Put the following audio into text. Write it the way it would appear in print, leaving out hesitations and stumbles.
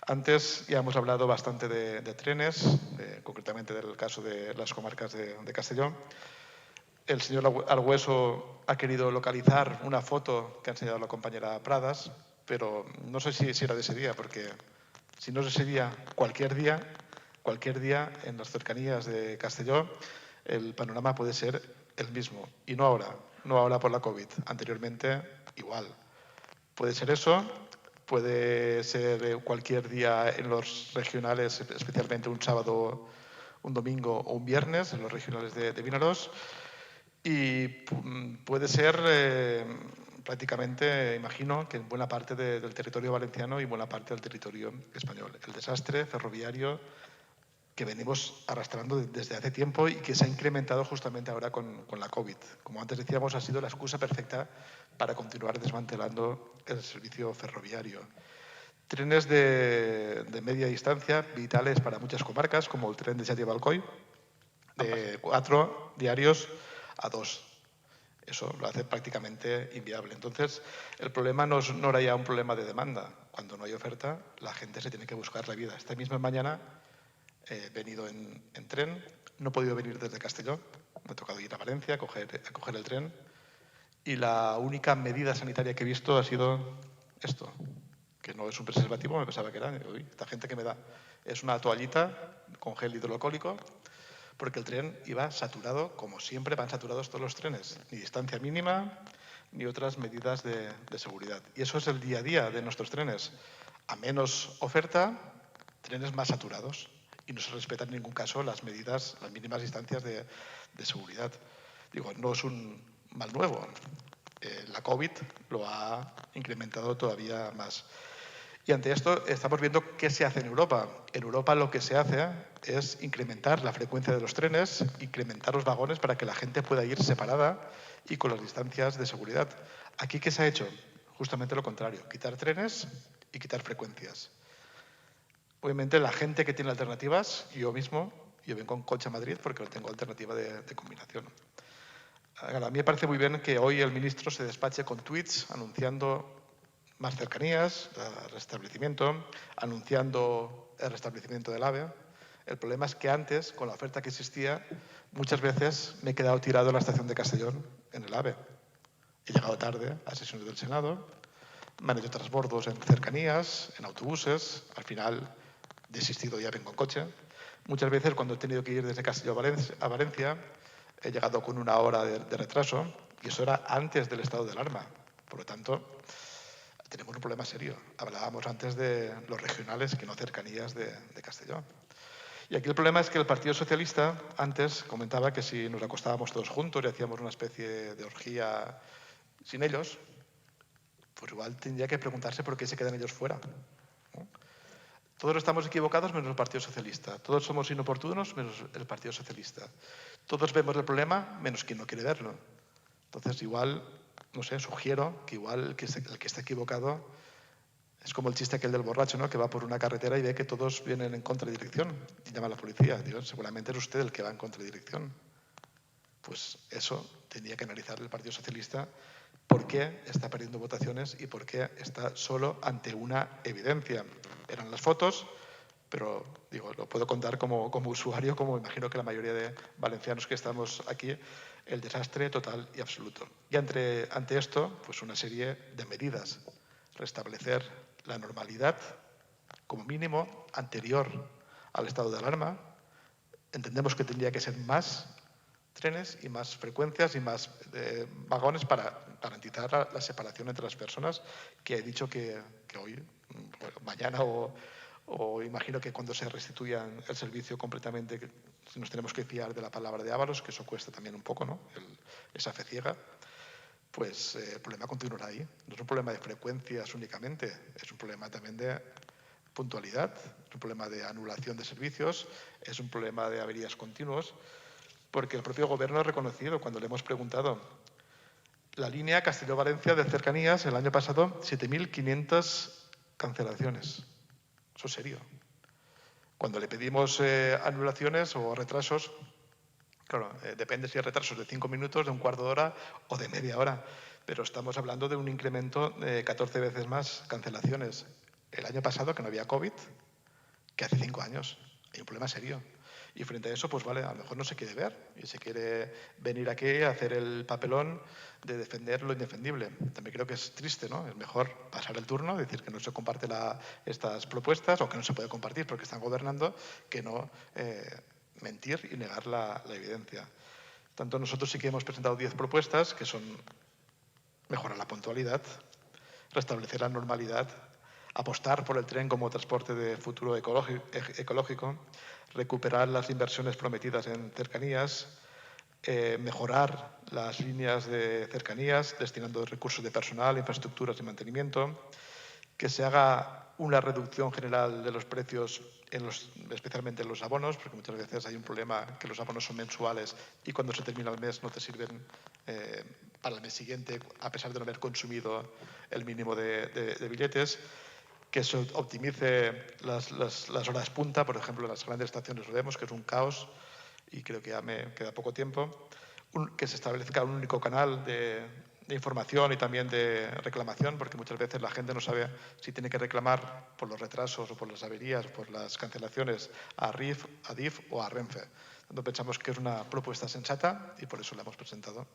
Antes ya hemos hablado bastante de trenes, concretamente del caso de las comarcas de Castellón. El señor Argüeso ha querido localizar una foto que ha enseñado la compañera Pradas, pero no sé si era de ese día, porque si no es ese día, cualquier día en las cercanías de Castellón, el panorama puede ser el mismo. Y no ahora por la COVID, anteriormente igual. Puede ser eso, puede ser cualquier día en los regionales, especialmente un sábado, un domingo o un viernes, en los regionales de Vinaros. Y puede ser prácticamente, imagino, que en buena parte del territorio valenciano y buena parte del territorio español. El desastre ferroviario que venimos arrastrando desde hace tiempo y que se ha incrementado justamente ahora con la COVID. Como antes decíamos, ha sido la excusa perfecta para continuar desmantelando el servicio ferroviario. Trenes de media distancia, vitales para muchas comarcas, como el tren de Xàtiva-Alcoi, de 4 diarios a 2. Eso lo hace prácticamente inviable. Entonces, el problema no era ya un problema de demanda. Cuando no hay oferta, la gente se tiene que buscar la vida. Esta misma mañana he venido en tren, no he podido venir desde Castellón, me ha tocado ir a Valencia a coger el tren y la única medida sanitaria que he visto ha sido esto, que no es un preservativo, me pensaba que era, uy, esta gente que me da, es una toallita con gel hidroalcohólico, porque el tren iba saturado, como siempre van saturados todos los trenes, ni distancia mínima, ni otras medidas de seguridad. Y eso es el día a día de nuestros trenes. A menos oferta, trenes más saturados. Y no se respetan en ningún caso las medidas, las mínimas distancias de seguridad. Digo, no es un mal nuevo. La COVID lo ha incrementado todavía más. Y ante esto estamos viendo qué se hace en Europa. En Europa lo que se hace es incrementar la frecuencia de los trenes, incrementar los vagones para que la gente pueda ir separada y con las distancias de seguridad. Aquí, ¿qué se ha hecho? Justamente lo contrario, quitar trenes y quitar frecuencias. Obviamente la gente que tiene alternativas, yo mismo, yo vengo en coche a Madrid porque no tengo alternativa de combinación. A mí me parece muy bien que hoy el ministro se despache con tweets anunciando más cercanías, restablecimiento, anunciando el restablecimiento del AVE. El problema es que antes, con la oferta que existía, muchas veces me he quedado tirado en la estación de Castellón, en el AVE. He llegado tarde a sesiones del Senado, me han hecho transbordos en cercanías, en autobuses, al final desistido, ya vengo en coche. Muchas veces cuando he tenido que ir desde Castellón a Valencia, he llegado con 1 hora de retraso y eso era antes del estado de alarma. Por lo tanto, tenemos un problema serio. Hablábamos antes de los regionales que no cercanías de Castellón. Y aquí el problema es que el Partido Socialista antes comentaba que si nos acostábamos todos juntos y hacíamos una especie de orgía sin ellos, pues igual tendría que preguntarse por qué se quedan ellos fuera, ¿no? Todos estamos equivocados menos el Partido Socialista. Todos somos inoportunos menos el Partido Socialista. Todos vemos el problema menos quien no quiere verlo. Entonces, igual, no sé, sugiero que igual el que está equivocado es como el chiste aquel del borracho, ¿no? Que va por una carretera y ve que todos vienen en contradirección y llama a la policía. Digo, seguramente es usted el que va en contradirección. Pues eso tendría que analizar el Partido Socialista, por qué está perdiendo votaciones y por qué está solo ante una evidencia. Eran las fotos, pero digo, lo puedo contar como usuario, como imagino que la mayoría de valencianos que estamos aquí, el desastre total y absoluto. Y ante esto, pues una serie de medidas. Restablecer la normalidad, como mínimo, anterior al estado de alarma. Entendemos que tendría que ser más trenes y más frecuencias y más vagones para garantizar la separación entre las personas, que he dicho que hoy, bueno, mañana o imagino que cuando se restituyan el servicio completamente, nos tenemos que fiar de la palabra de Ábalos, que eso cuesta también un poco, ¿no? Esa fe ciega, pues el problema continuará ahí. No es un problema de frecuencias únicamente, es un problema también de puntualidad, es un problema de anulación de servicios, es un problema de averías continuos, porque el propio Gobierno ha reconocido, cuando le hemos preguntado, la línea Castelló-Valencia de cercanías, el año pasado, 7.500 cancelaciones. Eso es serio. Cuando le pedimos anulaciones o retrasos, claro, depende si hay retrasos de 5 minutos, de un cuarto de hora o de media hora, pero estamos hablando de un incremento de 14 veces más cancelaciones. el año pasado que no había COVID que hace 5 años. Hay un problema serio. Y frente a eso, pues vale, a lo mejor no se quiere ver y se quiere venir aquí a hacer el papelón de defender lo indefendible. También creo que es triste, ¿no? Es mejor pasar el turno, decir que no se comparte estas propuestas o que no se puede compartir porque están gobernando, que no mentir y negar la evidencia. Tanto nosotros sí que hemos presentado 10 propuestas que son mejorar la puntualidad, restablecer la normalidad, apostar por el tren como transporte de futuro ecológico, recuperar las inversiones prometidas en cercanías, mejorar las líneas de cercanías destinando recursos de personal, infraestructuras y mantenimiento, que se haga una reducción general de los precios, especialmente en los abonos, porque muchas veces hay un problema que los abonos son mensuales y cuando se termina el mes no te sirven para el mes siguiente, a pesar de no haber consumido el mínimo de billetes, que se optimice las horas punta, por ejemplo, en las grandes estaciones lo vemos, que es un caos y creo que ya me queda poco tiempo, que se establezca un único canal de información y también de reclamación, porque muchas veces la gente no sabe si tiene que reclamar por los retrasos o por las averías o por las cancelaciones a RIF, a DIF o a Renfe. Entonces pensamos que es una propuesta sensata y por eso la hemos presentado.